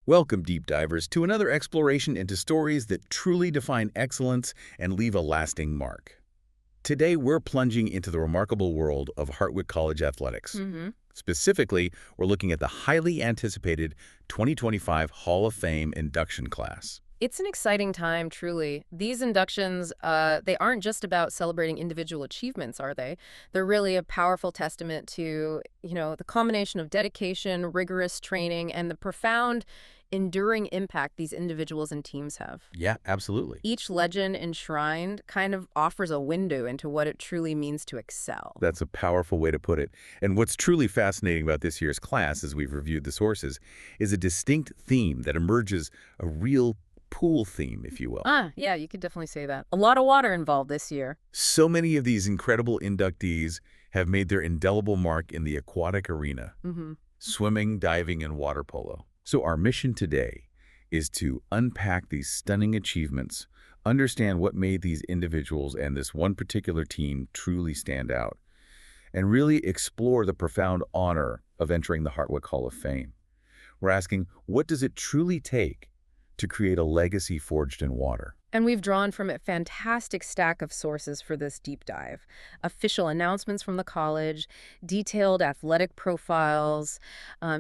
Welcome, deep divers, to another exploration into stories that truly define excellence and leave a lasting mark. Today, we're plunging into the remarkable world of Hartwick College athletics. Specifically, we're looking at the highly anticipated 2025 Hall of Fame induction class. It's an exciting time, truly. These inductions, they aren't just about celebrating individual achievements, are they? They're really a powerful testament to, the combination of dedication, rigorous training, and the profound, enduring impact these individuals and teams have. Yeah, absolutely. Each legend enshrined kind of offers a window into what it truly means to excel. That's a powerful way to put it. And what's truly fascinating about this year's class, as we've reviewed the sources, is a distinct theme that emerges, a real pool theme, if you will. Yeah, you could definitely say that. A lot of water involved this year. So many of these incredible inductees have made their indelible mark in the aquatic arena, swimming, diving, and water polo. So our mission today is to unpack these stunning achievements, understand what made these individuals and this one particular team truly stand out, and really explore the profound honor of entering the Hartwick Hall of Fame. We're asking, what does it truly take to create a legacy forged in water? And we've drawn from a fantastic stack of sources for this deep dive. Official announcements from the college, detailed athletic profiles,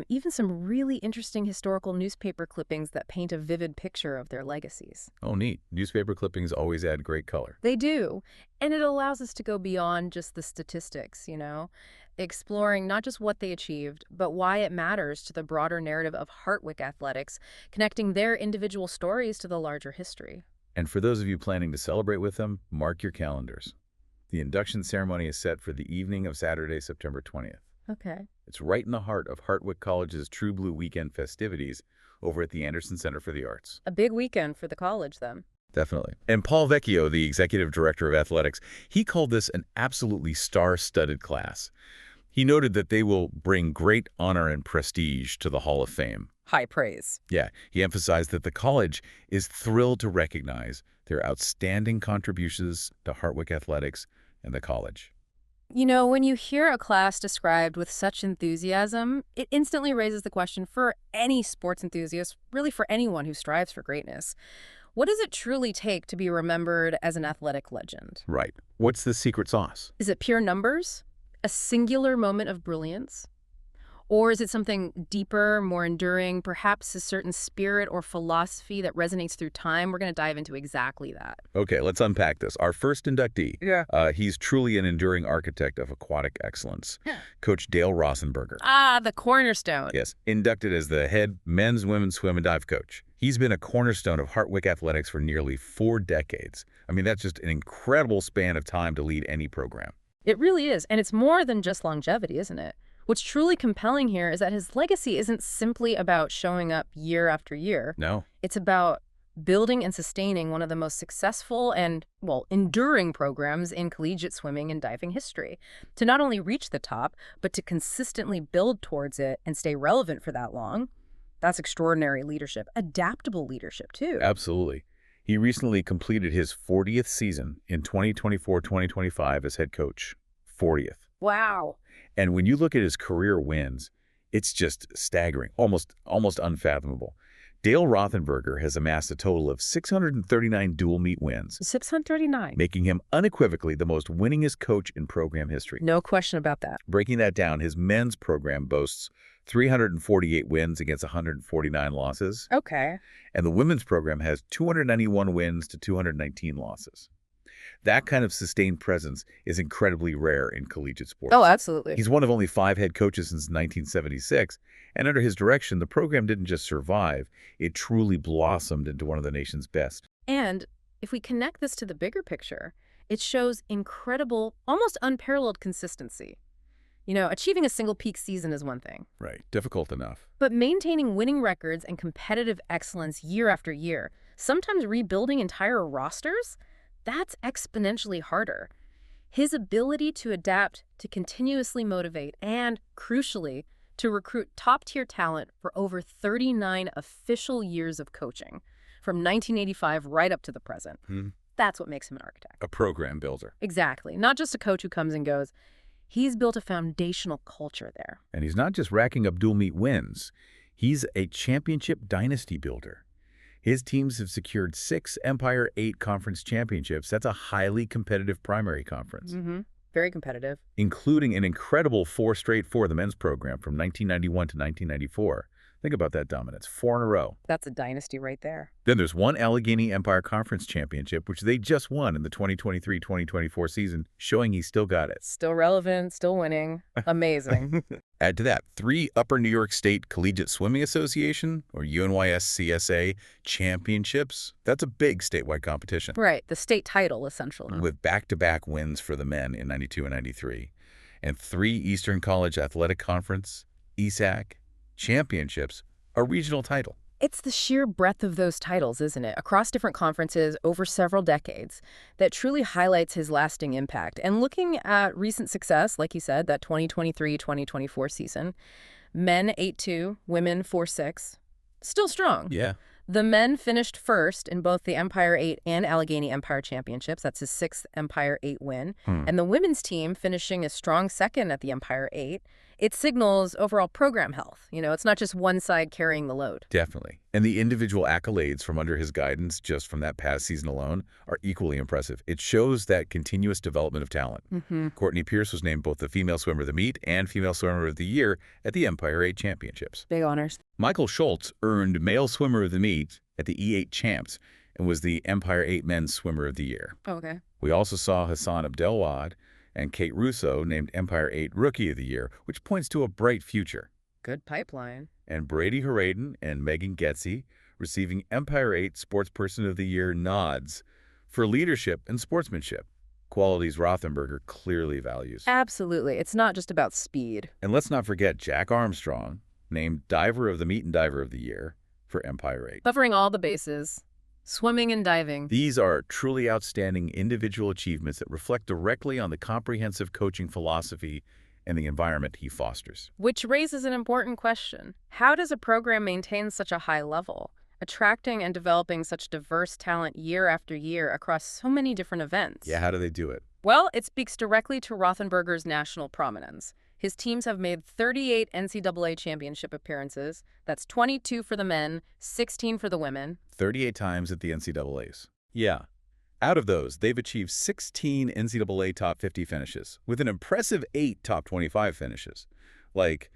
even some really interesting historical newspaper clippings that paint a vivid picture of their legacies. Oh, neat. Newspaper clippings always add great color. They do. And it allows us to go beyond just the statistics, exploring not just what they achieved, but why it matters to the broader narrative of Hartwick athletics, connecting their individual stories to the larger history. And for those of you planning to celebrate with them, mark your calendars. The induction ceremony is set for the evening of Saturday, September 20th. Okay. It's right in the heart of Hartwick College's True Blue Weekend festivities over at the Anderson Center for the Arts. A big weekend for the college, then. Definitely. And Paul Vecchio, the executive director of athletics, he called this an absolutely star-studded class. He noted that they will bring great honor and prestige to the Hall of Fame. High praise. Yeah, he emphasized that the college is thrilled to recognize their outstanding contributions to Hartwick athletics and the college. When you hear a class described with such enthusiasm, it instantly raises the question for any sports enthusiast, really for anyone who strives for greatness. What does it truly take to be remembered as an athletic legend? Right. What's the secret sauce? Is it pure numbers? A singular moment of brilliance? Or is it something deeper, more enduring, perhaps a certain spirit or philosophy that resonates through time? We're going to dive into exactly that. Okay, let's unpack this. Our first inductee. Yeah. He's truly an enduring architect of aquatic excellence. Yeah. Coach Dale Rossenberger. The cornerstone. Yes, inducted as the head men's, women's swim and dive coach. He's been a cornerstone of Hartwick athletics for nearly 4 decades. I mean, that's just an incredible span of time to lead any program. It really is, and it's more than just longevity, isn't it? What's truly compelling here is that his legacy isn't simply about showing up year after year. No. It's about building and sustaining one of the most successful and, enduring programs in collegiate swimming and diving history. To not only reach the top, but to consistently build towards it and stay relevant for that long. That's extraordinary leadership. Adaptable leadership, too. Absolutely. He recently completed his 40th season in 2024-2025 as head coach. 40th. Wow. And when you look at his career wins, it's just staggering, almost unfathomable. Dale Rothenberger has amassed a total of 639 dual meet wins. 639. Making him unequivocally the most winningest coach in program history. No question about that. Breaking that down, his men's program boasts 348 wins against 149 losses. Okay. And the women's program has 291 wins to 219 losses. That kind of sustained presence is incredibly rare in collegiate sports. Oh, absolutely. He's one of only 5 head coaches since 1976, and under his direction, the program didn't just survive, it truly blossomed into one of the nation's best. And if we connect this to the bigger picture, it shows incredible, almost unparalleled consistency. Achieving a single peak season is one thing. Right. Difficult enough. But maintaining winning records and competitive excellence year after year, sometimes rebuilding entire rosters, that's exponentially harder. His ability to adapt, to continuously motivate, and, crucially, to recruit top-tier talent for over 39 official years of coaching, from 1985 right up to the present. That's what makes him an architect. A program builder. Exactly. Not just a coach who comes and goes. He's built a foundational culture there. And he's not just racking up dual meet wins. He's a championship dynasty builder. His teams have secured 6 Empire 8 conference championships. That's a highly competitive primary conference. Very competitive. Including an incredible 4 straight for the men's program from 1991 to 1994. Think about that dominance. 4 in a row. That's a dynasty right there. Then there's one Allegheny Empire Conference Championship, which they just won in the 2023-2024 season, showing he still got it. Still relevant, still winning. Amazing. Add to that 3 Upper New York State Collegiate Swimming Association, or UNYS-CSA, championships. That's a big statewide competition. Right, the state title, essentially. With back-to-back wins for the men in 92 and 93. And 3 Eastern College Athletic Conference, ESAC, championships, a regional title. It's the sheer breadth of those titles, isn't it, across different conferences over several decades, that truly highlights his lasting impact. And looking at recent success, like you said, that 2023-2024 season, men 8-2, women 4-6, still strong. Yeah. The men finished first in both the Empire 8 and Allegheny Empire Championships. That's his 6th Empire 8 win. And the women's team finishing a strong second at the Empire 8. It signals overall program health. You know, it's not just one side carrying the load. Definitely. And the individual accolades from under his guidance, just from that past season alone, are equally impressive. It shows that continuous development of talent. Courtney Pierce was named both the Female Swimmer of the Meet and Female Swimmer of the Year at the Empire 8 Championships. Big honors. Michael Schultz earned Male Swimmer of the Meet at the E8 Champs and was the Empire 8 Men's Swimmer of the Year. Okay. We also saw Hassan Abdelwad and Kate Russo named Empire 8 Rookie of the Year, which points to a bright future. Good pipeline. And Brady Haraden and Megan Getze receiving Empire 8 Sportsperson of the Year nods for leadership and sportsmanship, qualities Rothenberger clearly values. Absolutely. It's not just about speed. And let's not forget Jack Armstrong, named Diver of the Meet and Diver of the Year for Empire 8. Covering all the bases. Swimming and diving. These are truly outstanding individual achievements that reflect directly on the comprehensive coaching philosophy and the environment he fosters. Which raises an important question. How does a program maintain such a high level, attracting and developing such diverse talent year after year across so many different events? Yeah, how do they do it? Well, it speaks directly to Rothenberger's national prominence. His teams have made 38 NCAA championship appearances. That's 22 for the men, 16 for the women. 38 times at the NCAAs. Yeah. Out of those, they've achieved 16 NCAA top 50 finishes, with an impressive 8 top 25 finishes. Like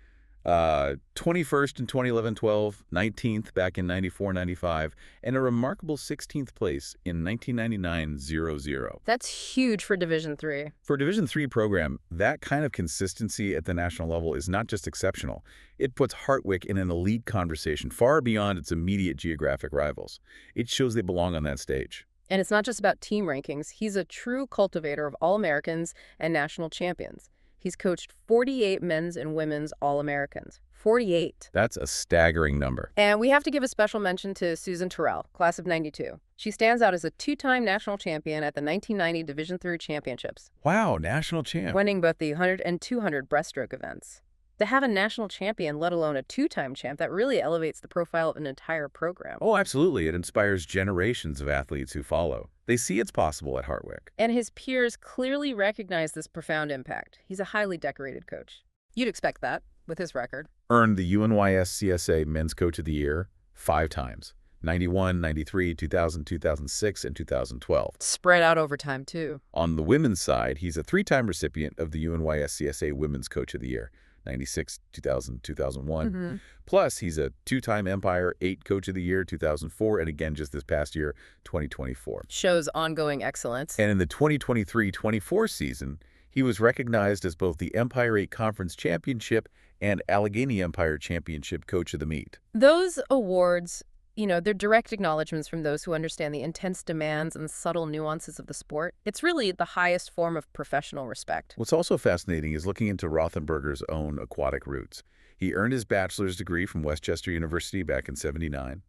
21st in 2011-12, 19th back in 94-95, and a remarkable 16th place in 1999-00. That's huge for Division III. For a Division III program, that kind of consistency at the national level is not just exceptional. It puts Hartwick in an elite conversation far beyond its immediate geographic rivals. It shows they belong on that stage. And it's not just about team rankings. He's a true cultivator of All-Americans and national champions. He's coached 48 men's and women's All-Americans. 48. That's a staggering number. And we have to give a special mention to Susan Terrell, class of 92. She stands out as a 2-time national champion at the 1990 Division III Championships. Wow, national champ. Winning both the 100 and 200 breaststroke events. To have a national champion, let alone a 2-time champ, that really elevates the profile of an entire program. Oh, absolutely. It inspires generations of athletes who follow. They see it's possible at Hartwick. And his peers clearly recognize this profound impact. He's a highly decorated coach. You'd expect that with his record. Earned the UNYS-CSA Men's Coach of the Year 5 times. 91, 93, 2000, 2006, and 2012. Spread out over time, too. On the women's side, he's a 3-time recipient of the UNYS-CSA Women's Coach of the Year. 96, 2000, 2001. Plus, he's a 2-time Empire 8 Coach of the Year, 2004, and again just this past year, 2024. Shows ongoing excellence. And in the 2023-24 season, he was recognized as both the Empire 8 Conference Championship and Allegheny Empire Championship Coach of the Meet. Those awards, you know, they're direct acknowledgments from those who understand the intense demands and subtle nuances of the sport. It's really the highest form of professional respect. What's also fascinating is looking into Rothenberger's own aquatic roots. He earned his bachelor's degree from Westchester University back in '79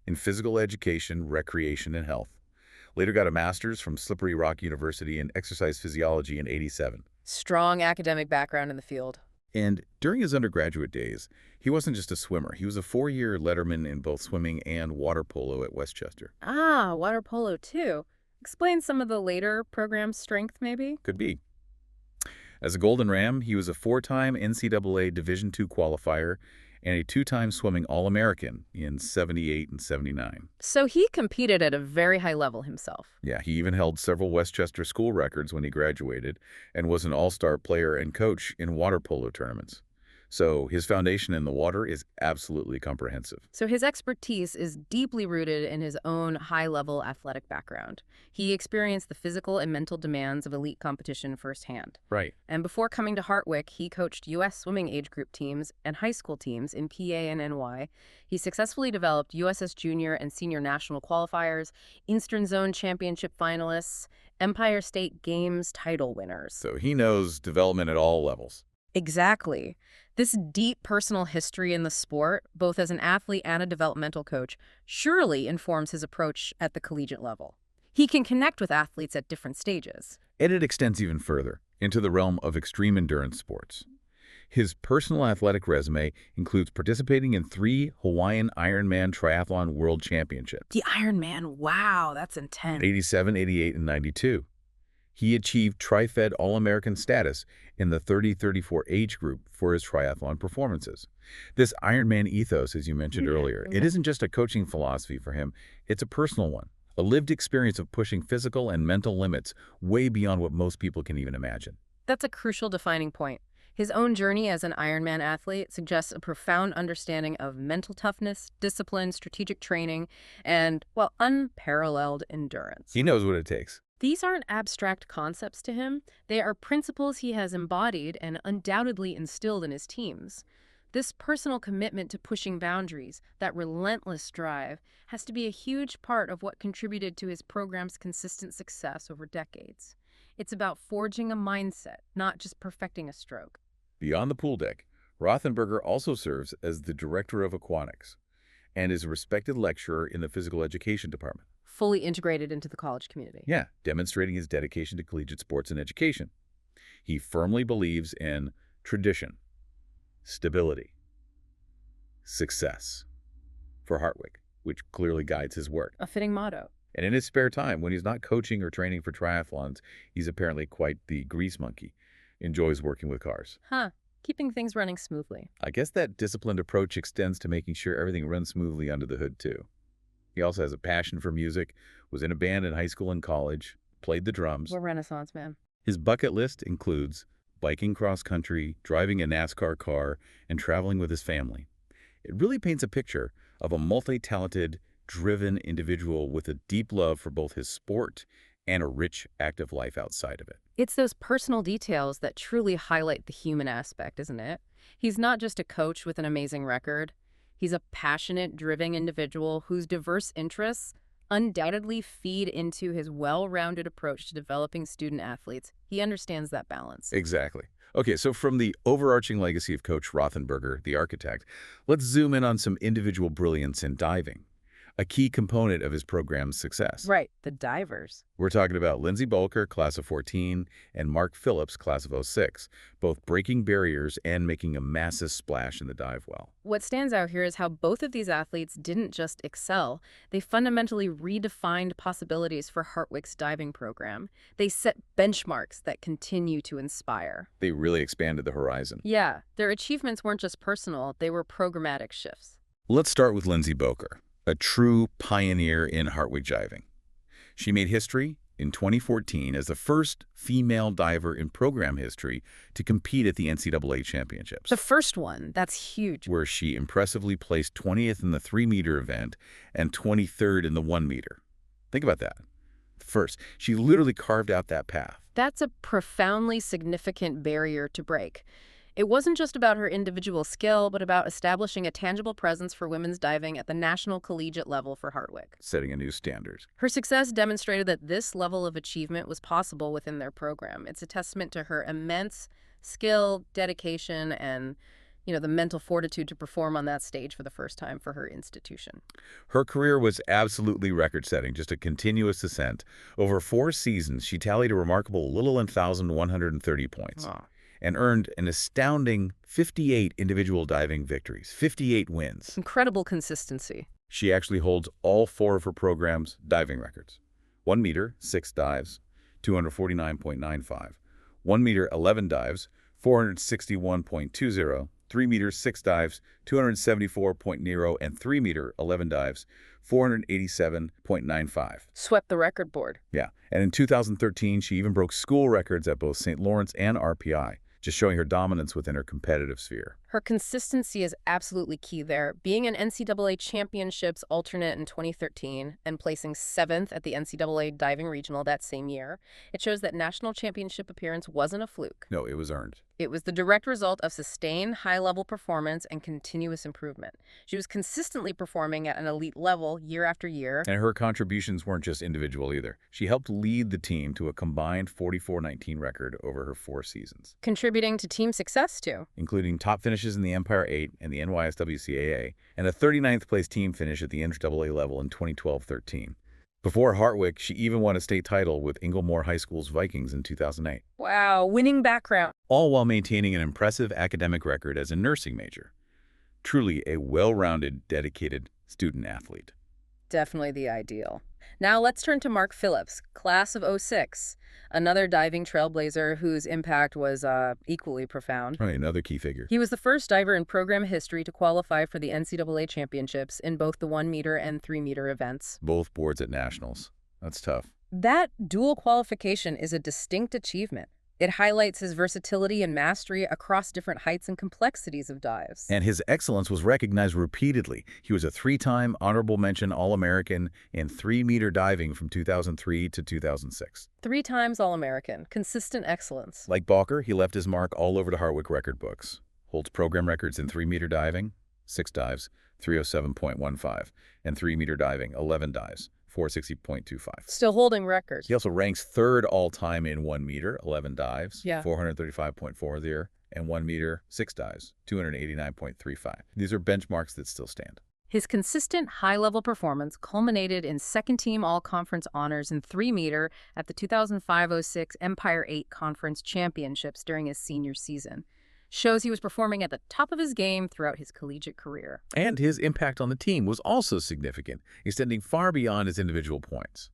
in physical education, recreation, and health. Later got a master's from Slippery Rock University in exercise physiology in '87. Strong academic background in the field. And during his undergraduate days, he wasn't just a swimmer. He was a 4-year letterman in both swimming and water polo at Westchester. Ah, water polo too. Explain some of the later program's strength, maybe? Could be. As a Golden Ram, he was a 4-time NCAA Division II qualifier and a two-time swimming All-American in '78 and '79. So he competed at a very high level himself. Yeah, he even held several Westchester school records when he graduated and was an all-star player and coach in water polo tournaments. So his foundation in the water is absolutely comprehensive. So his expertise is deeply rooted in his own high-level athletic background. He experienced the physical and mental demands of elite competition firsthand. Right. And before coming to Hartwick, he coached U.S. swimming age group teams and high school teams in PA and NY. He successfully developed USS junior and senior national qualifiers, Eastern Zone championship finalists, Empire State Games title winners. So he knows development at all levels. Exactly. This deep personal history in the sport, both as an athlete and a developmental coach, surely informs his approach at the collegiate level. He can connect with athletes at different stages. And it extends even further into the realm of extreme endurance sports. His personal athletic resume includes participating in 3 Hawaiian Ironman Triathlon World Championships. The Ironman, wow, that's intense. 87, 88, and 92. He achieved Tri-Fed All-American status in the 30-34 age group for his triathlon performances. This Ironman ethos, as you mentioned earlier, it isn't just a coaching philosophy for him, it's a personal one, a lived experience of pushing physical and mental limits way beyond what most people can even imagine. That's a crucial defining point. His own journey as an Ironman athlete suggests a profound understanding of mental toughness, discipline, strategic training, and, well, unparalleled endurance. He knows what it takes. These aren't abstract concepts to him. They are principles he has embodied and undoubtedly instilled in his teams. This personal commitment to pushing boundaries, that relentless drive, has to be a huge part of what contributed to his program's consistent success over decades. It's about forging a mindset, not just perfecting a stroke. Beyond the pool deck, Rothenberger also serves as the director of aquatics and is a respected lecturer in the physical education department. Fully integrated into the college community. Yeah, demonstrating his dedication to collegiate sports and education. He firmly believes in tradition, stability, success for Hartwick, which clearly guides his work. A fitting motto. And in his spare time, when he's not coaching or training for triathlons, he's apparently quite the grease monkey, enjoys working with cars. Huh. Keeping things running smoothly. I guess that disciplined approach extends to making sure everything runs smoothly under the hood, too. He also has a passion for music, was in a band in high school and college, played the drums. We're Renaissance man. His bucket list includes biking cross-country, driving a NASCAR car, and traveling with his family. It really paints a picture of a multi-talented, driven individual with a deep love for both his sport and a rich, active life outside of it. It's those personal details that truly highlight the human aspect, isn't it? He's not just a coach with an amazing record. He's a passionate, driven individual whose diverse interests undoubtedly feed into his well-rounded approach to developing student athletes. He understands that balance. Exactly. Okay, so from the overarching legacy of Coach Rothenberger, the architect, let's zoom in on some individual brilliance in diving, a key component of his program's success. Right, the divers. We're talking about Lindsey Bolker, class of 14, and Mark Phillips, class of 06, both breaking barriers and making a massive splash in the dive well. What stands out here is how both of these athletes didn't just excel, they fundamentally redefined possibilities for Hartwick's diving program. They set benchmarks that continue to inspire. They really expanded the horizon. Yeah, their achievements weren't just personal, they were programmatic shifts. Let's start with Lindsey Bolker, a true pioneer in Hartwick diving. She made history in 2014 as the first female diver in program history to compete at the NCAA championships. The first one, that's huge. Where she impressively placed 20th in the 3-meter event and 23rd in the 1-meter. Think about that. First, she literally carved out that path. That's a profoundly significant barrier to break. It wasn't just about her individual skill, but about establishing a tangible presence for women's diving at the national collegiate level for Hartwick. Setting a new standard. Her success demonstrated that this level of achievement was possible within their program. It's a testament to her immense skill, dedication, and, the mental fortitude to perform on that stage for the first time for her institution. Her career was absolutely record-setting, just a continuous ascent. Over 4 seasons, she tallied a remarkable 1,130 points. Oh. And earned an astounding 58 individual diving victories, 58 wins. Incredible consistency. She actually holds all 4 of her program's diving records. 1 meter, 6 dives, 249.95. 1 meter, 11 dives, 461.20. 3 meters, 6 dives, 274.0, and 3 meter, 11 dives, 487.95. Swept the record board. Yeah, and in 2013, she even broke school records at both St. Lawrence and RPI, just showing her dominance within her competitive sphere. Her consistency is absolutely key there, being an NCAA championships alternate in 2013 and placing 7th at the NCAA diving regional that same year. It shows that national championship appearance wasn't a fluke. No, it was earned. It was the direct result of sustained high-level performance and continuous improvement. She was consistently performing at an elite level year after year. And her contributions weren't just individual either. She helped lead the team to a combined 44-19 record over her 4 seasons. Contributing to team success, too. Including top finishes in the Empire 8 and the NYSWCAA, and a 39th place team finish at the NCAA level in 2012-13. Before Hartwick, she even won a state title with Inglemoor High School's Vikings in 2008. Wow, winning background. All while maintaining an impressive academic record as a nursing major. Truly a well-rounded, dedicated student-athlete. Definitely the ideal. Now let's turn to Mark Phillips, class of '06, another diving trailblazer whose impact was equally profound. Right, another key figure. He was the first diver in program history to qualify for the NCAA championships in both the 1 meter and 3 meter events. Both boards at nationals. That's tough. That dual qualification is a distinct achievement. It highlights his versatility and mastery across different heights and complexities of dives. And his excellence was recognized repeatedly. He was a 3-time honorable mention All-American in 3-meter diving from 2003 to 2006. 3 times All-American. Consistent excellence. Like Balker, he left his mark all over the Hartwick record books. Holds program records in 3-meter diving, 6 dives, 307.15, and 3-meter diving, 11 dives, 460.25. Still holding records. He also ranks 3rd all-time in 1 meter, 11 dives, Yeah. 435.40, and 1 meter, 6 dives, 289.35. These are benchmarks that still stand. His consistent high-level performance culminated in second-team all-conference honors in 3 meter at the 2005-06 Empire 8 Conference Championships during his senior season. Shows he was performing at the top of his game throughout his collegiate career. And his impact on the team was also significant, extending far beyond his individual points.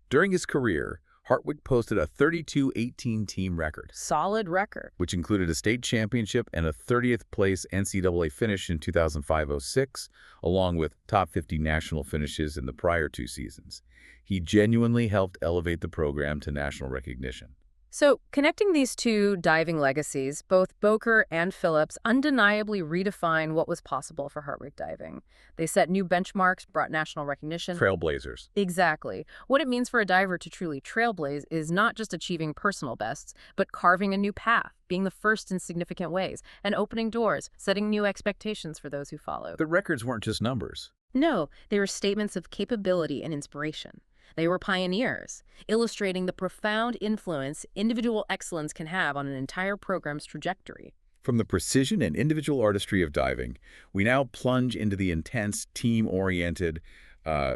During his career, Hartwick posted a 32-18 team record. Solid record. Which included a state championship and a 30th place NCAA finish in 2005-06, along with top 50 national finishes in the prior 2 seasons. He genuinely helped elevate the program to national recognition. So, connecting these 2 diving legacies, both Boker and Phillips undeniably redefine what was possible for Hartwick diving. They set new benchmarks, brought national recognition. Trailblazers. Exactly. What it means for a diver to truly trailblaze is not just achieving personal bests, but carving a new path, being the first in significant ways, and opening doors, setting new expectations for those who follow. The records weren't just numbers. No, they were statements of capability and inspiration. They were pioneers, illustrating the profound influence individual excellence can have on an entire program's trajectory. From the precision and individual artistry of diving, we now plunge into the intense, team-oriented,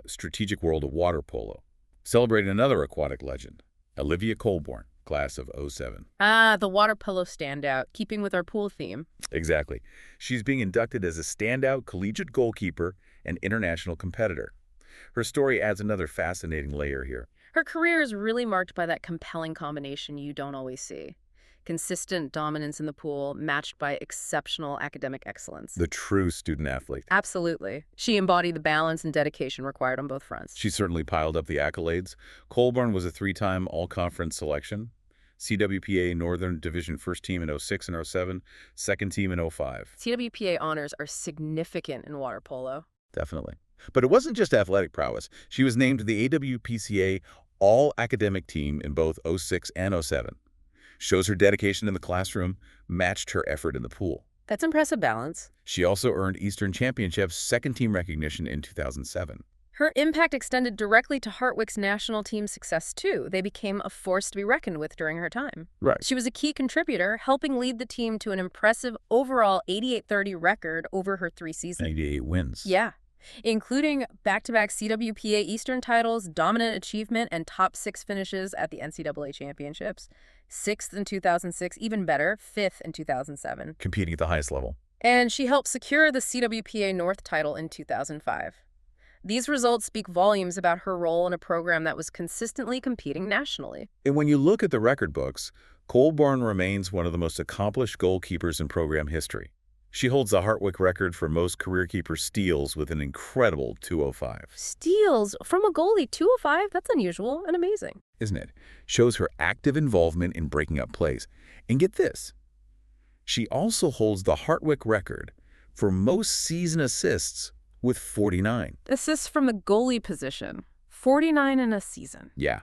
strategic world of water polo, celebrating another aquatic legend, Olivia Colborn, class of '07. Ah, the water polo standout, keeping with our pool theme. Exactly. She's being inducted as a standout collegiate goalkeeper and international competitor. Her story adds another fascinating layer here. Her career is really marked by that compelling combination you don't always see. Consistent dominance in the pool, matched by exceptional academic excellence. The true student-athlete. Absolutely. She embodied the balance and dedication required on both fronts. She certainly piled up the accolades. Colborn was a 3-time all-conference selection. CWPA Northern Division First Team in '06 and '07, Second Team in '05. CWPA honors are significant in water polo. Definitely. But it wasn't just athletic prowess. She was named to the AWPCA All-Academic Team in both '06 and '07. Shows her dedication in the classroom matched her effort in the pool. That's impressive balance. She also earned Eastern Championship's second-team recognition in 2007. Her impact extended directly to Hartwick's national team success, too. They became a force to be reckoned with during her time. Right. She was a key contributor, helping lead the team to an impressive overall 88-30 record over her 3 seasons. 88 wins. Yeah. Including back-to-back CWPA Eastern titles, dominant achievement, and top 6 finishes at the NCAA championships. 6th in 2006, even better, 5th in 2007. Competing at the highest level. And she helped secure the CWPA North title in 2005. These results speak volumes about her role in a program that was consistently competing nationally. And when you look at the record books, Colborn remains one of the most accomplished goalkeepers in program history. She holds the Hartwick record for most career keeper steals with an incredible 205. Steals from a goalie, 205? That's unusual and amazing. Isn't it? Shows her active involvement in breaking up plays. And get this, she also holds the Hartwick record for most season assists with 49. Assists from the goalie position, 49 in a season. Yeah,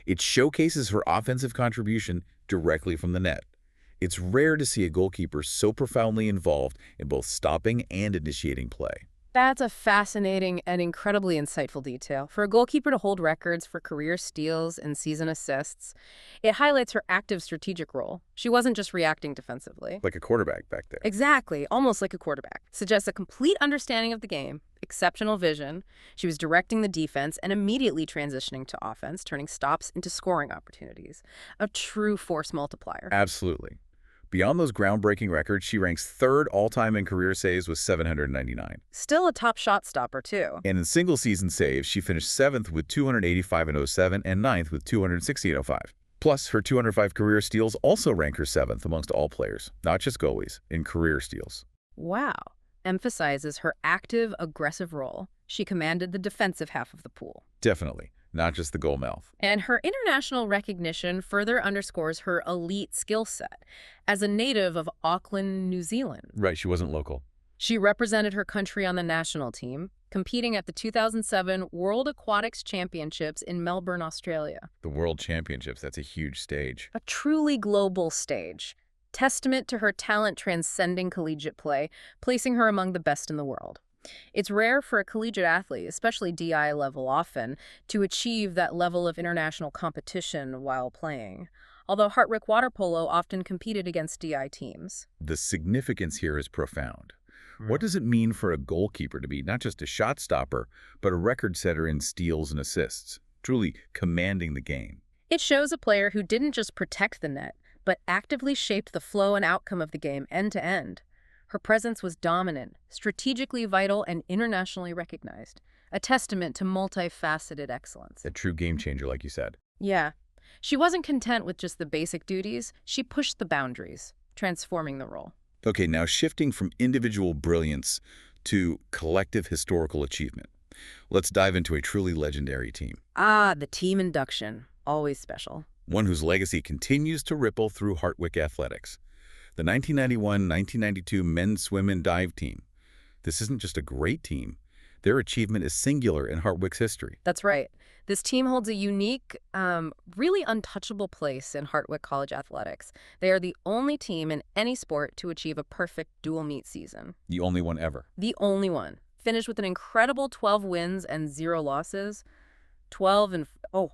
it showcases her offensive contribution directly from the net. It's rare to see a goalkeeper so profoundly involved in both stopping and initiating play. That's a fascinating and incredibly insightful detail. For a goalkeeper to hold records for career steals and season assists, it highlights her active strategic role. She wasn't just reacting defensively. Like a quarterback back there. Exactly, almost like a quarterback. Suggests a complete understanding of the game, exceptional vision. She was directing the defense and immediately transitioning to offense, turning stops into scoring opportunities. A true force multiplier. Absolutely. Beyond those groundbreaking records, she ranks third all-time in career saves with 799. Still a top shot stopper, too. And in single-season saves, she finished 7th with 285 in 07 and 9th with 260 in 05. Plus, her 205 career steals also rank her 7th amongst all players, not just goalies, in career steals. Wow. Emphasizes her active, aggressive role. She commanded the defensive half of the pool. Definitely, not just the goal mouth. And her international recognition further underscores her elite skill set. As a native of Auckland, New Zealand. Right, she wasn't local. She represented her country on the national team, competing at the 2007 World Aquatics Championships in Melbourne, Australia. The World Championships, that's a huge stage. A truly global stage. Testament to her talent transcending collegiate play, placing her among the best in the world. It's rare for a collegiate athlete, especially DI level often, to achieve that level of international competition while playing. Although Hartwick water polo often competed against DI teams. The significance here is profound. What does it mean for a goalkeeper to be not just a shot stopper, but a record setter in steals and assists, truly commanding the game? It shows a player who didn't just protect the net, but actively shaped the flow and outcome of the game end to end. Her presence was dominant, strategically vital, and internationally recognized. A testament to multifaceted excellence. A true game changer, like you said. Yeah. She wasn't content with just the basic duties. She pushed the boundaries, transforming the role. Okay, now shifting from individual brilliance to collective historical achievement. Let's dive into a truly legendary team. The team induction. Always special. One whose legacy continues to ripple through Hartwick athletics. The 1991-1992 men's swim and dive team. This isn't just a great team. Their achievement is singular in Hartwick's history. That's right. This team holds a unique, really untouchable place in Hartwick College athletics. They are the only team in any sport to achieve a perfect dual meet season. The only one ever. The only one. Finished with an incredible 12 wins and 0 losses. 12 and... Oh,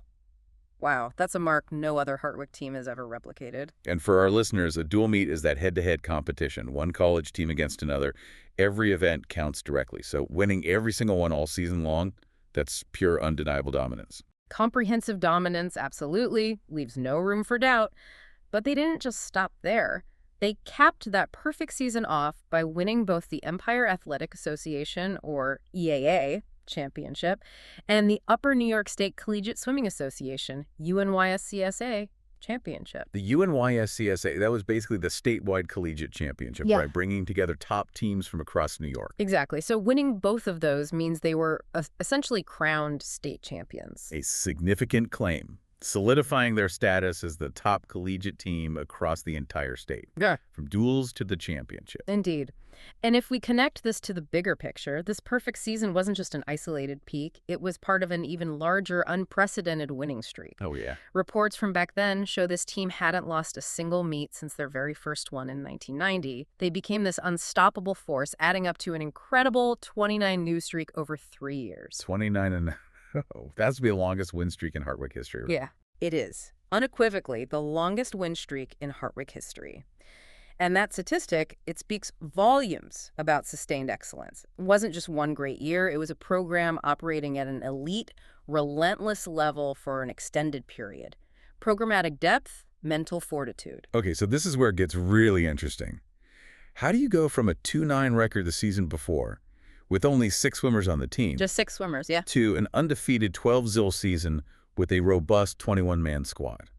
wow. That's a mark no other Hartwick team has ever replicated. And for our listeners, a dual meet is that head-to-head competition, one college team against another. Every event counts directly. So winning every single one all season long, that's pure undeniable dominance. Comprehensive dominance, absolutely, leaves no room for doubt. But they didn't just stop there. They capped that perfect season off by winning both the Empire Athletic Association, or EAA, championship, and the Upper New York State Collegiate Swimming Association, UNYSCSA, championship. The UNYSCSA, that was basically the statewide collegiate championship, Yeah. right? Bringing together top teams from across New York. Exactly. So winning both of those means they were essentially crowned state champions. A significant claim, solidifying their status as the top collegiate team across the entire state. Yeah. From duels to the championship. Indeed. And if we connect this to the bigger picture, this perfect season wasn't just an isolated peak. It was part of an even larger, unprecedented winning streak. Oh, yeah. Reports from back then show this team hadn't lost a single meet since their very first one in 1990. They became this unstoppable force, adding up to an incredible 29 new streak over 3 years. 29 and... Oh, that's the longest win streak in Hartwick history. Yeah, it is. Unequivocally, the longest win streak in Hartwick history. And that statistic, it speaks volumes about sustained excellence. It wasn't just one great year. It was a program operating at an elite, relentless level for an extended period. Programmatic depth, mental fortitude. Okay, so this is where it gets really interesting. How do you go from a 2-9 record the season before, with only 6 swimmers on the team, Just 6 swimmers, yeah. to an undefeated 12-0 season with a robust 21-man squad?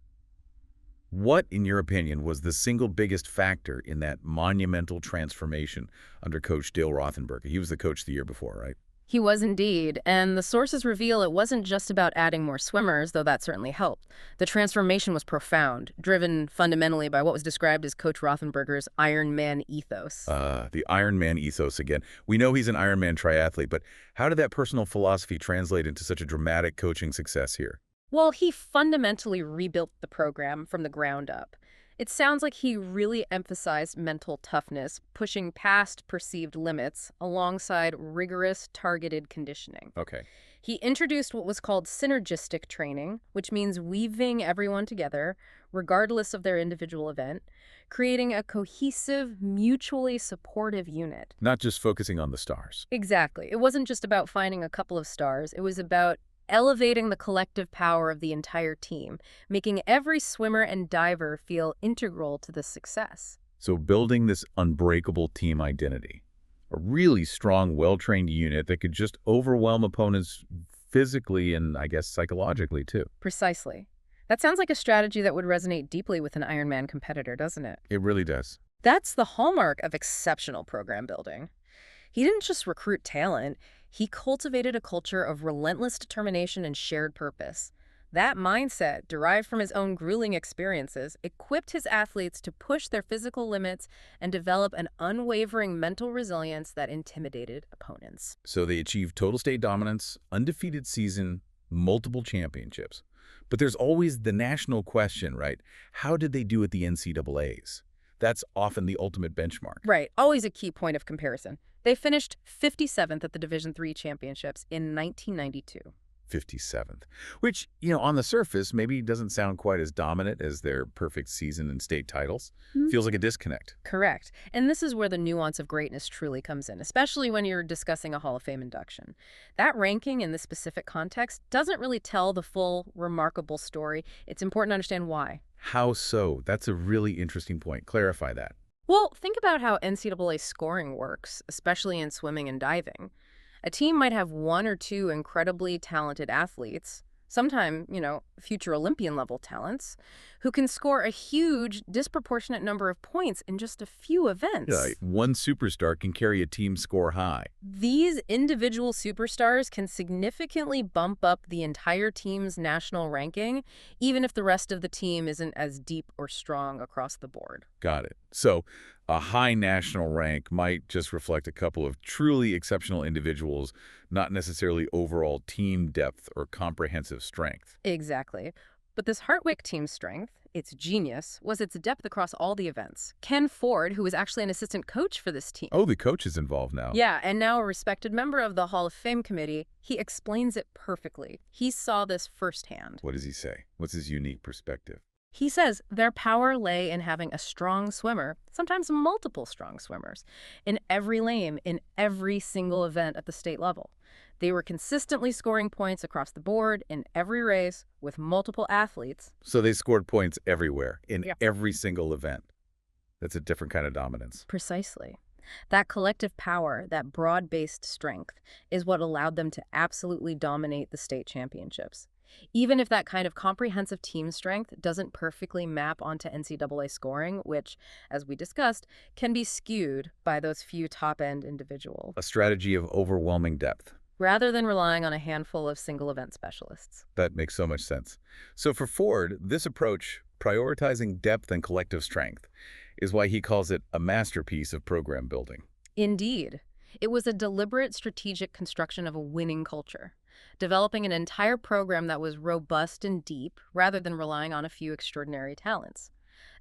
What, in your opinion, was the single biggest factor in that monumental transformation under Coach Dale Rothenberger? He was the coach the year before, right? He was indeed, and the sources reveal it wasn't just about adding more swimmers, though that certainly helped. The transformation was profound, driven fundamentally by what was described as Coach Rothenberger's Iron Man ethos. The Iron Man ethos again. We know he's an Iron Man triathlete, but how did that personal philosophy translate into such a dramatic coaching success here? Well, he fundamentally rebuilt the program from the ground up. It sounds like he really emphasized mental toughness, pushing past perceived limits alongside rigorous, targeted conditioning. Okay. He introduced what was called synergistic training, which means weaving everyone together, regardless of their individual event, creating a cohesive, mutually supportive unit. Not just focusing on the stars. Exactly. It wasn't just about finding a couple of stars. It was about elevating the collective power of the entire team, making every swimmer and diver feel integral to the success. So building this unbreakable team identity. A really strong, well-trained unit that could just overwhelm opponents physically and, I guess, psychologically, too. Precisely. That sounds like a strategy that would resonate deeply with an Ironman competitor, doesn't it? It really does. That's the hallmark of exceptional program building. He didn't just recruit talent, he cultivated a culture of relentless determination and shared purpose. That mindset, derived from his own grueling experiences, equipped his athletes to push their physical limits and develop an unwavering mental resilience that intimidated opponents. So they achieved total state dominance, undefeated season, multiple championships. But there's always the national question, right? How did they do at the NCAAs? That's often the ultimate benchmark. Right, always a key point of comparison. They finished 57th at the Division III championships in 1992. 57th, which, on the surface, maybe doesn't sound quite as dominant as their perfect season and state titles. Feels like a disconnect. Correct. And this is where the nuance of greatness truly comes in, especially when you're discussing a Hall of Fame induction. That ranking in this specific context doesn't really tell the full, remarkable story. It's important to understand why. How so? That's a really interesting point. Clarify that. Well, think about how NCAA scoring works, especially in swimming and diving. A team might have one or two incredibly talented athletes, sometimes, future Olympian-level talents, who can score a huge, disproportionate number of points in just a few events. Yeah, one superstar can carry a team score high. These individual superstars can significantly bump up the entire team's national ranking, even if the rest of the team isn't as deep or strong across the board. Got it. So a high national rank might just reflect a couple of truly exceptional individuals, not necessarily overall team depth or comprehensive strength. Exactly. But this Hartwick team's strength, its genius, was its depth across all the events. Ken Ford, who was actually an assistant coach for this team. Oh, the coach is involved now. Yeah, and now a respected member of the Hall of Fame committee, he explains it perfectly. He saw this firsthand. What does he say? What's his unique perspective? He says their power lay in having a strong swimmer, sometimes multiple strong swimmers, in every lane, in every single event at the state level. They were consistently scoring points across the board in every race with multiple athletes. So they scored points everywhere, in every single event. That's a different kind of dominance. Precisely. That collective power, that broad-based strength, is what allowed them to absolutely dominate the state championships. Even if that kind of comprehensive team strength doesn't perfectly map onto NCAA scoring, which, as we discussed, can be skewed by those few top-end individuals. A strategy of overwhelming depth. Rather than relying on a handful of single-event specialists. That makes so much sense. So for Ford, this approach, prioritizing depth and collective strength, is why he calls it a masterpiece of program building. Indeed. It was a deliberate strategic construction of a winning culture, developing an entire program that was robust and deep rather than relying on a few extraordinary talents.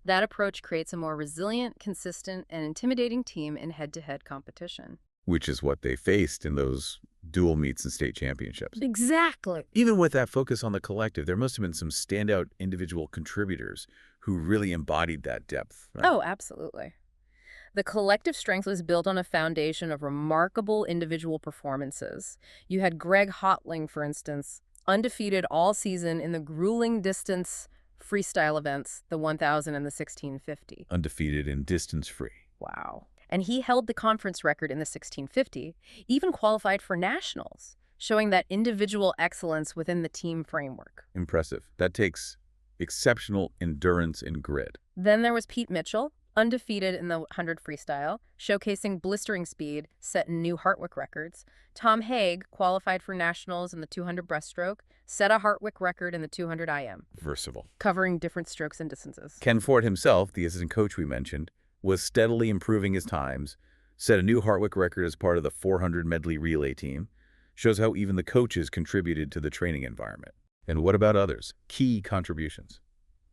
That approach creates a more resilient, consistent, and intimidating team in head-to-head competition. Which is what they faced in those dual meets and state championships. Exactly. Even with that focus on the collective, there must have been some standout individual contributors who really embodied that depth. Right? Oh, absolutely. The collective strength was built on a foundation of remarkable individual performances. You had Greg Hotling, for instance, undefeated all season in the grueling distance freestyle events, the 1,000 and the 1650. Undefeated in distance free. Wow. And he held the conference record in the 1650, even qualified for nationals, showing that individual excellence within the team framework. Impressive. That takes exceptional endurance and grit. Then there was Pete Mitchell, undefeated in the 100 freestyle, showcasing blistering speed, set new Hartwick records. Tom Haig qualified for nationals in the 200 breaststroke, set a Hartwick record in the 200 IM. Versatile. Covering different strokes and distances. Ken Ford himself, the assistant coach we mentioned, was steadily improving his times, set a new Hartwick record as part of the 400 medley relay team. Shows how even the coaches contributed to the training environment. And what about others? Key contributions.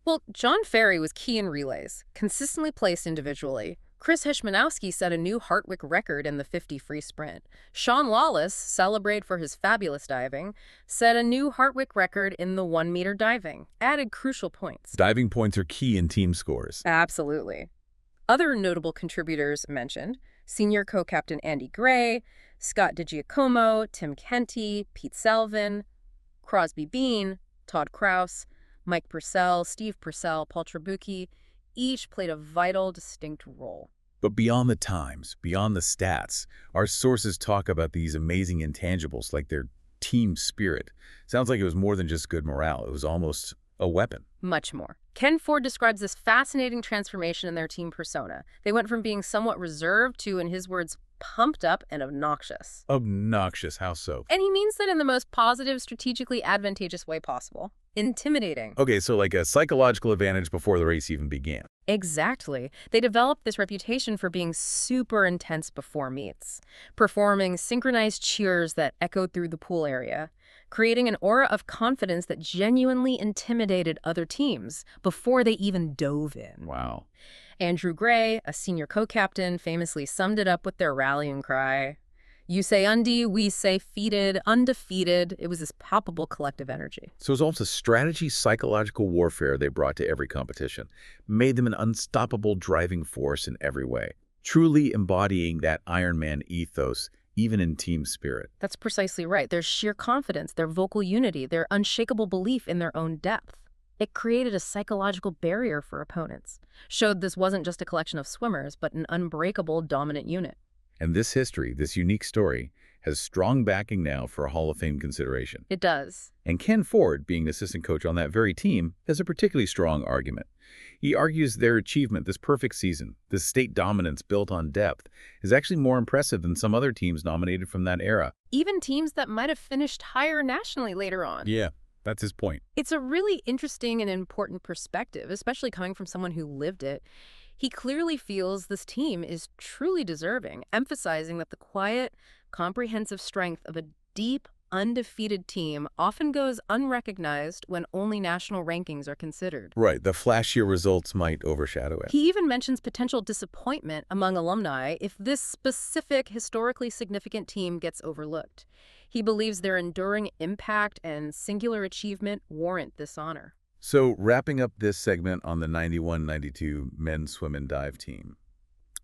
Well, John Ferry was key in relays, consistently placed individually. Chris Hishmanowski set a new Hartwick record in the 50 free sprint. Sean Lawless, celebrated for his fabulous diving, set a new Hartwick record in the 1-meter diving, added crucial points. Diving points are key in team scores. Absolutely. Other notable contributors mentioned: senior co-captain Andy Gray, Scott DiGiacomo, Tim Kenty, Pete Selvin, Crosby Bean, Todd Kraus, Mike Purcell, Steve Purcell, Paul Trabucchi, each played a vital, distinct role. But beyond the times, beyond the stats, our sources talk about these amazing intangibles like their team spirit. Sounds like it was more than just good morale. It was almost a weapon. Much more. Ken Ford describes this fascinating transformation in their team persona. They went from being somewhat reserved to, in his words, pumped up and obnoxious. Obnoxious, how so? And he means that in the most positive, strategically advantageous way possible. Intimidating. Okay, so like a psychological advantage before the race even began. Exactly. They developed this reputation for being super intense before meets, performing synchronized cheers that echoed through the pool area, creating an aura of confidence that genuinely intimidated other teams before they even dove in. Wow. Andrew Gray, a senior co-captain, famously summed it up with their rallying cry: "You say undie, we say feated, undefeated." It was this palpable collective energy. So it's almost a strategy, psychological warfare they brought to every competition, made them an unstoppable driving force in every way, truly embodying that Ironman ethos, even in team spirit. That's precisely right. Their sheer confidence, their vocal unity, their unshakable belief in their own depth. It created a psychological barrier for opponents, showed this wasn't just a collection of swimmers, but an unbreakable dominant unit. And this history, this unique story, has strong backing now for a Hall of Fame consideration. It does. And Ken Ford, being the assistant coach on that very team, has a particularly strong argument. He argues their achievement, this perfect season, this state dominance built on depth, is actually more impressive than some other teams nominated from that era. Even teams that might have finished higher nationally later on. Yeah, that's his point. It's a really interesting and important perspective, especially coming from someone who lived it. He clearly feels this team is truly deserving, emphasizing that the quiet, comprehensive strength of a deep, undefeated team often goes unrecognized when only national rankings are considered. Right, the flashier results might overshadow it. He even mentions potential disappointment among alumni if this specific, historically significant team gets overlooked. He believes their enduring impact and singular achievement warrant this honor. So, wrapping up this segment on the 91-92 men's swim and dive team,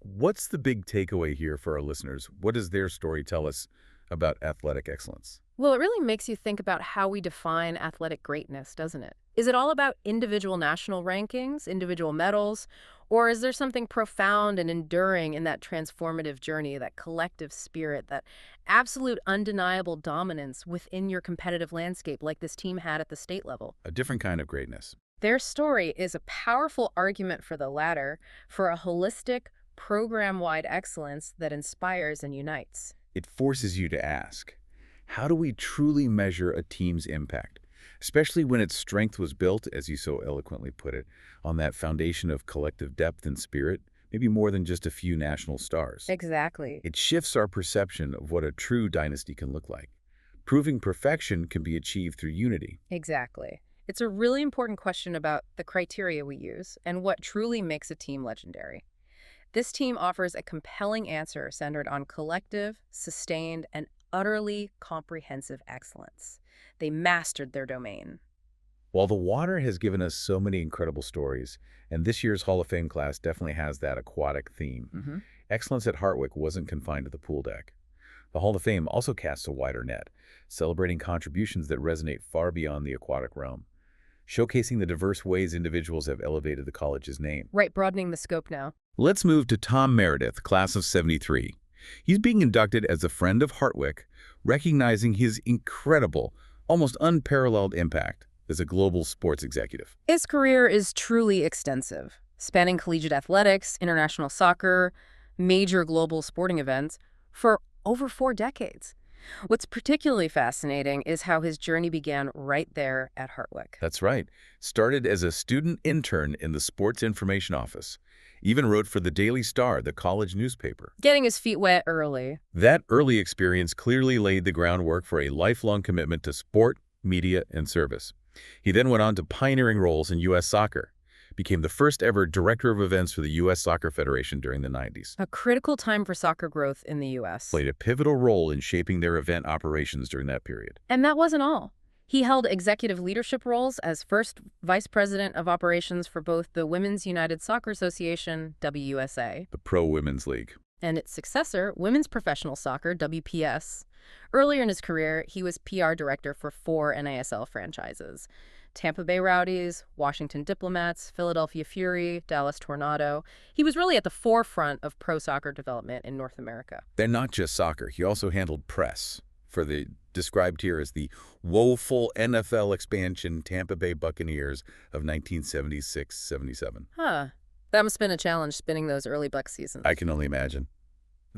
what's the big takeaway here for our listeners? What does their story tell us about athletic excellence? Well, it really makes you think about how we define athletic greatness, doesn't it? Is it all about individual national rankings, individual medals, or is there something profound and enduring in that transformative journey, that collective spirit, that absolute undeniable dominance within your competitive landscape like this team had at the state level? A different kind of greatness. Their story is a powerful argument for the latter, for a holistic, program-wide excellence that inspires and unites. It forces you to ask, how do we truly measure a team's impact? Especially when its strength was built, as you so eloquently put it, on that foundation of collective depth and spirit, maybe more than just a few national stars. Exactly. It shifts our perception of what a true dynasty can look like. Proving perfection can be achieved through unity. Exactly. It's a really important question about the criteria we use and what truly makes a team legendary. This team offers a compelling answer centered on collective, sustained, and utterly comprehensive excellence. They mastered their domain. While the water has given us so many incredible stories, and this year's Hall of Fame class definitely has that aquatic theme, excellence at Hartwick wasn't confined to the pool deck. The Hall of Fame also casts a wider net, celebrating contributions that resonate far beyond the aquatic realm, showcasing the diverse ways individuals have elevated the college's name. Right, broadening the scope now. Let's move to Tom Meredith, class of '73. He's being inducted as a friend of Hartwick, recognizing his incredible, almost unparalleled impact. as a global sports executive. His career is truly extensive, spanning collegiate athletics, international soccer, major global sporting events for over 4 decades. What's particularly fascinating is how his journey began right there at Hartwick. That's right. Started as a student intern in the sports information office. Even wrote for the Daily Star, the college newspaper. Getting his feet wet early. That early experience clearly laid the groundwork for a lifelong commitment to sport, media, and service. He then went on to pioneering roles in U.S. soccer, became the first ever director of events for the U.S. Soccer Federation during the 90s. A critical time for soccer growth in the U.S. Played a pivotal role in shaping their event operations during that period. And that wasn't all. He held executive leadership roles as first vice president of operations for both the Women's United Soccer Association, WUSA, The Pro Women's League. and its successor, Women's Professional Soccer, WPS. Earlier in his career, he was PR director for 4 NASL franchises: Tampa Bay Rowdies, Washington Diplomats, Philadelphia Fury, Dallas Tornado. He was really at the forefront of pro soccer development in North America. Then not just soccer, he also handled press for the described here as the woeful NFL expansion Tampa Bay Buccaneers of 1976-77. Huh. That must have been a challenge spinning those early Buck seasons. I can only imagine.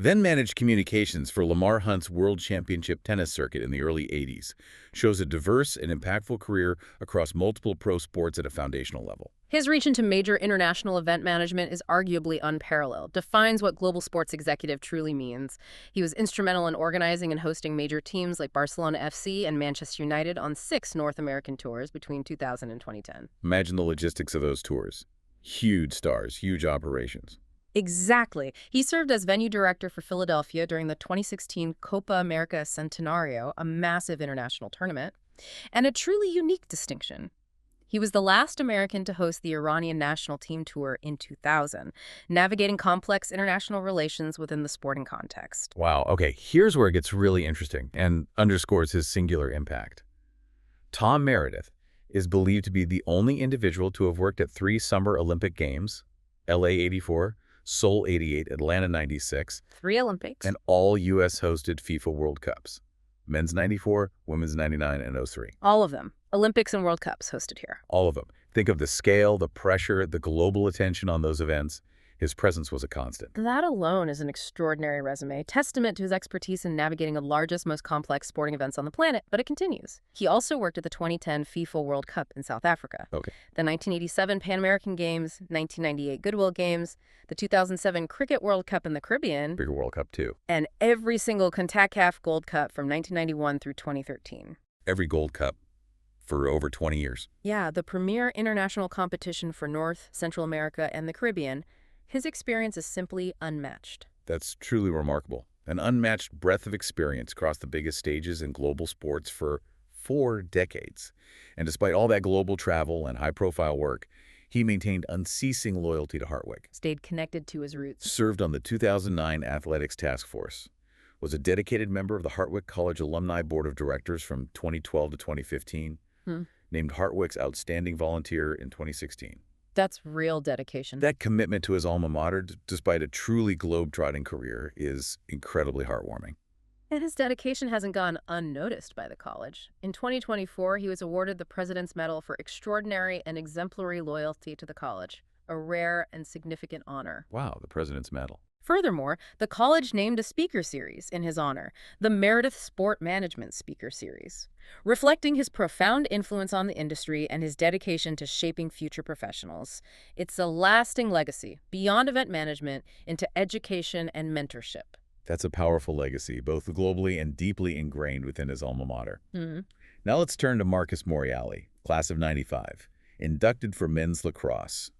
Then managed communications for Lamar Hunt's World Championship tennis circuit in the early 80s. Shows a diverse and impactful career across multiple pro sports at a foundational level. His reach into major international event management is arguably unparalleled, defines what global sports executive truly means. He was instrumental in organizing and hosting major teams like Barcelona FC and Manchester United on 6 North American tours between 2000 and 2010. Imagine the logistics of those tours. Huge stars, huge operations. Exactly. He served as venue director for Philadelphia during the 2016 Copa America Centenario, a massive international tournament, and a truly unique distinction. He was the last American to host the Iranian national team tour in 2000, navigating complex international relations within the sporting context. Wow, okay, here's where it gets really interesting and underscores his singular impact. Tom Meredith is believed to be the only individual to have worked at 3 Summer Olympic Games, LA 84, Seoul 88, Atlanta 96, 3 Olympics, and all U.S.-hosted FIFA World Cups, Men's 94, Women's 99, and 03. all of them. Olympics and World Cups hosted here. All of them. Think of the scale, the pressure, the global attention on those events. His presence was a constant. That alone is an extraordinary resume, testament to his expertise in navigating the largest, most complex sporting events on the planet, but it continues. He also worked at the 2010 FIFA World Cup in South Africa, Okay. the 1987 Pan American Games, 1998 Goodwill Games, the 2007 Cricket World Cup in the Caribbean, Bigger World Cup, too. and every single CONCACAF Gold Cup from 1991 through 2013. Every Gold Cup for over 20 years. Yeah, the premier international competition for North, Central America, and the Caribbean. His experience is simply unmatched. That's truly remarkable. An unmatched breadth of experience across the biggest stages in global sports for 4 decades. And despite all that global travel and high-profile work, he maintained unceasing loyalty to Hartwick. Stayed connected to his roots. Served on the 2009 Athletics Task Force. Was a dedicated member of the Hartwick College Alumni Board of Directors from 2012 to 2015. Named Hartwick's Outstanding Volunteer in 2016. That's real dedication. That commitment to his alma mater, despite a truly globe-trotting career, is incredibly heartwarming. And his dedication hasn't gone unnoticed by the college. In 2024, he was awarded the President's Medal for extraordinary and exemplary loyalty to the college, a rare and significant honor. Wow, the President's Medal. Furthermore, the college named a speaker series in his honor, the Meredith Sport Management Speaker Series, reflecting his profound influence on the industry and his dedication to shaping future professionals. It's a lasting legacy, beyond event management, into education and mentorship. That's a powerful legacy, both globally and deeply ingrained within his alma mater. Now let's turn to Marcus Morreale, class of 95, inducted for men's lacrosse.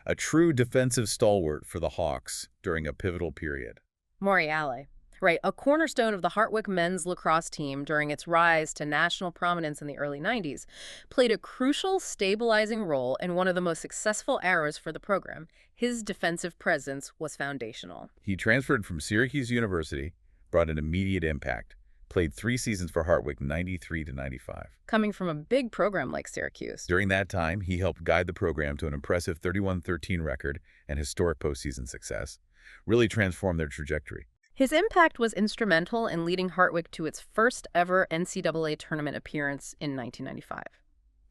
A true defensive stalwart for the Hawks during a pivotal period. Morreale. Right, a cornerstone of the Hartwick men's lacrosse team during its rise to national prominence in the early 90s, played a crucial stabilizing role in one of the most successful eras for the program. His defensive presence was foundational. He transferred from Syracuse University, brought an immediate impact, played 3 seasons for Hartwick, 93 to 95. Coming from a big program like Syracuse. During that time, he helped guide the program to an impressive 31-13 record and historic postseason success, really transformed their trajectory. His impact was instrumental in leading Hartwick to its first ever NCAA tournament appearance in 1995.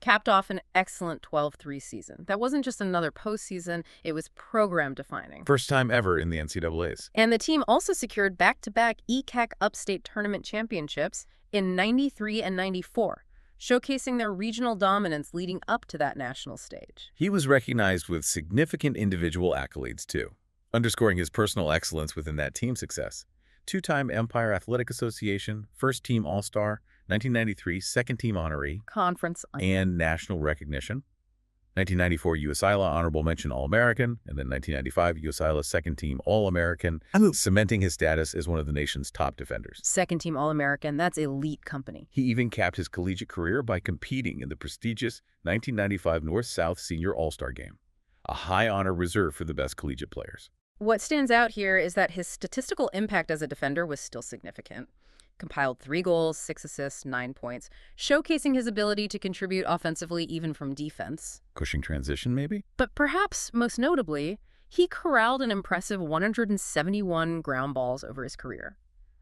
capped off an excellent 12-3 season. That wasn't just another postseason, it was program-defining. First time ever in the NCAAs. And the team also secured back-to-back ECAC Upstate Tournament championships in '93 and '94, showcasing their regional dominance leading up to that national stage. He was recognized with significant individual accolades, too, underscoring his personal excellence within that team success. Two-time Empire Athletic Association, first-team All-Star, 1993 second-team honoree, Conference and national recognition. 1994 USILA Honorable Mention All-American, and then 1995 USILA second-team All-American, cementing his status as one of the nation's top defenders. Second-team All-American, that's elite company. He even capped his collegiate career by competing in the prestigious 1995 North-South Senior All-Star Game, a high honor reserved for the best collegiate players. What stands out here is that his statistical impact as a defender was still significant. Compiled 3 goals, 6 assists, 9 points, showcasing his ability to contribute offensively even from defense. Cushing transition, maybe? But perhaps most notably, he corralled an impressive 171 ground balls over his career.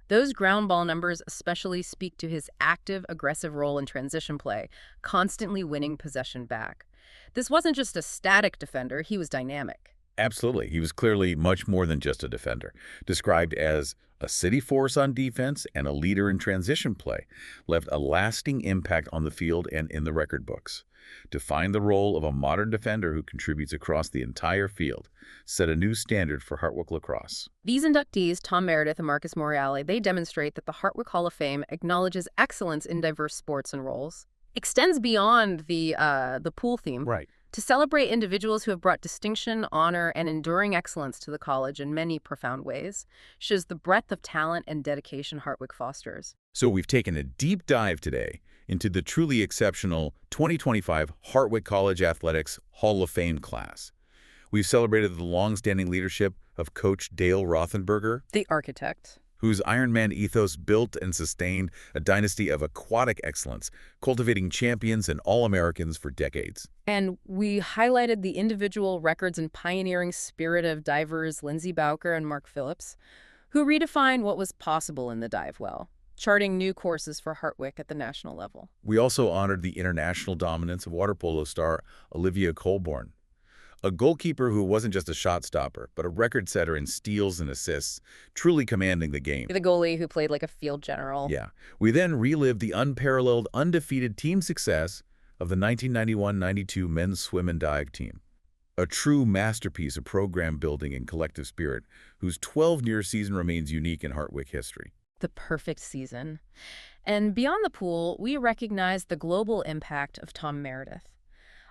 Those ground ball numbers especially speak to his active, aggressive role in transition play, constantly winning possession back. This wasn't just a static defender, he was dynamic. Absolutely. He was clearly much more than just a defender. Described as a city force on defense and a leader in transition play, left a lasting impact on the field and in the record books. Defined the role of a modern defender who contributes across the entire field, set a new standard for Hartwick lacrosse. These inductees, Tom Meredith and Marcus Morreale, they demonstrate that the Hartwick Hall of Fame acknowledges excellence in diverse sports and roles, extends beyond the pool theme. Right. To celebrate individuals who have brought distinction, honor, and enduring excellence to the college in many profound ways, shows the breadth of talent and dedication Hartwick fosters. So we've taken a deep dive today into the truly exceptional 2025 Hartwick College Athletics Hall of Fame class. We've celebrated the long-standing leadership of Coach Dale Rothenberger, The architect, whose Ironman ethos built and sustained a dynasty of aquatic excellence, cultivating champions and All-Americans for decades. And we highlighted the individual records and pioneering spirit of divers Lindsey Bowker and Mark Phillips, who redefined what was possible in the dive well, charting new courses for Hartwick at the national level. We also honored the international dominance of water polo star Olivia Colborne, a goalkeeper who wasn't just a shot stopper, but a record setter in steals and assists, truly commanding the game. The goalie who played like a field general. Yeah. We then relived the unparalleled, undefeated team success of the 1991-92 men's swim and dive team, a true masterpiece of program building and collective spirit, whose 12-year season remains unique in Hartwick history. The perfect season. And beyond the pool, we recognize the global impact of Tom Meredith,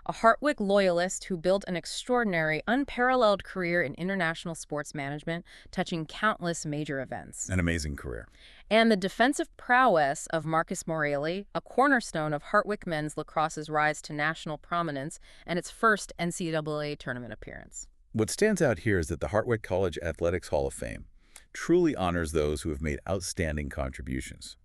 a Hartwick loyalist who built an extraordinary, unparalleled career in international sports management, touching countless major events. An amazing career. And the defensive prowess of Marcus Morreale, a cornerstone of Hartwick men's lacrosse's rise to national prominence and its first NCAA tournament appearance. What stands out here is that the Hartwick College Athletics Hall of Fame truly honors those who have made outstanding contributions,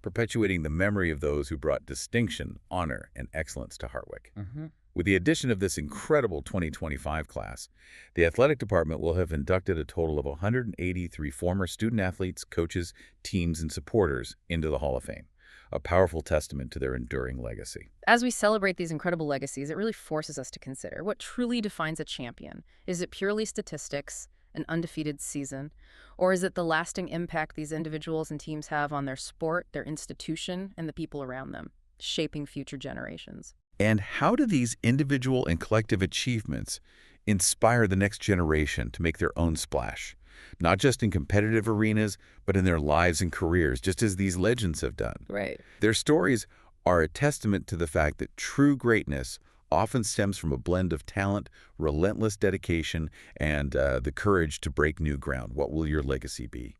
perpetuating the memory of those who brought distinction, honor, and excellence to Hartwick. With the addition of this incredible 2025 class, the athletic department will have inducted a total of 183 former student-athletes, coaches, teams, and supporters into the Hall of Fame, a powerful testament to their enduring legacy. As we celebrate these incredible legacies, it really forces us to consider what truly defines a champion. Is it purely statistics, an undefeated season, or is it the lasting impact these individuals and teams have on their sport, their institution, and the people around them, shaping future generations? And how do these individual and collective achievements inspire the next generation to make their own splash, not just in competitive arenas, but in their lives and careers, just as these legends have done? Right. Their stories are a testament to the fact that true greatness often stems from a blend of talent, relentless dedication, and the courage to break new ground. What will your legacy be?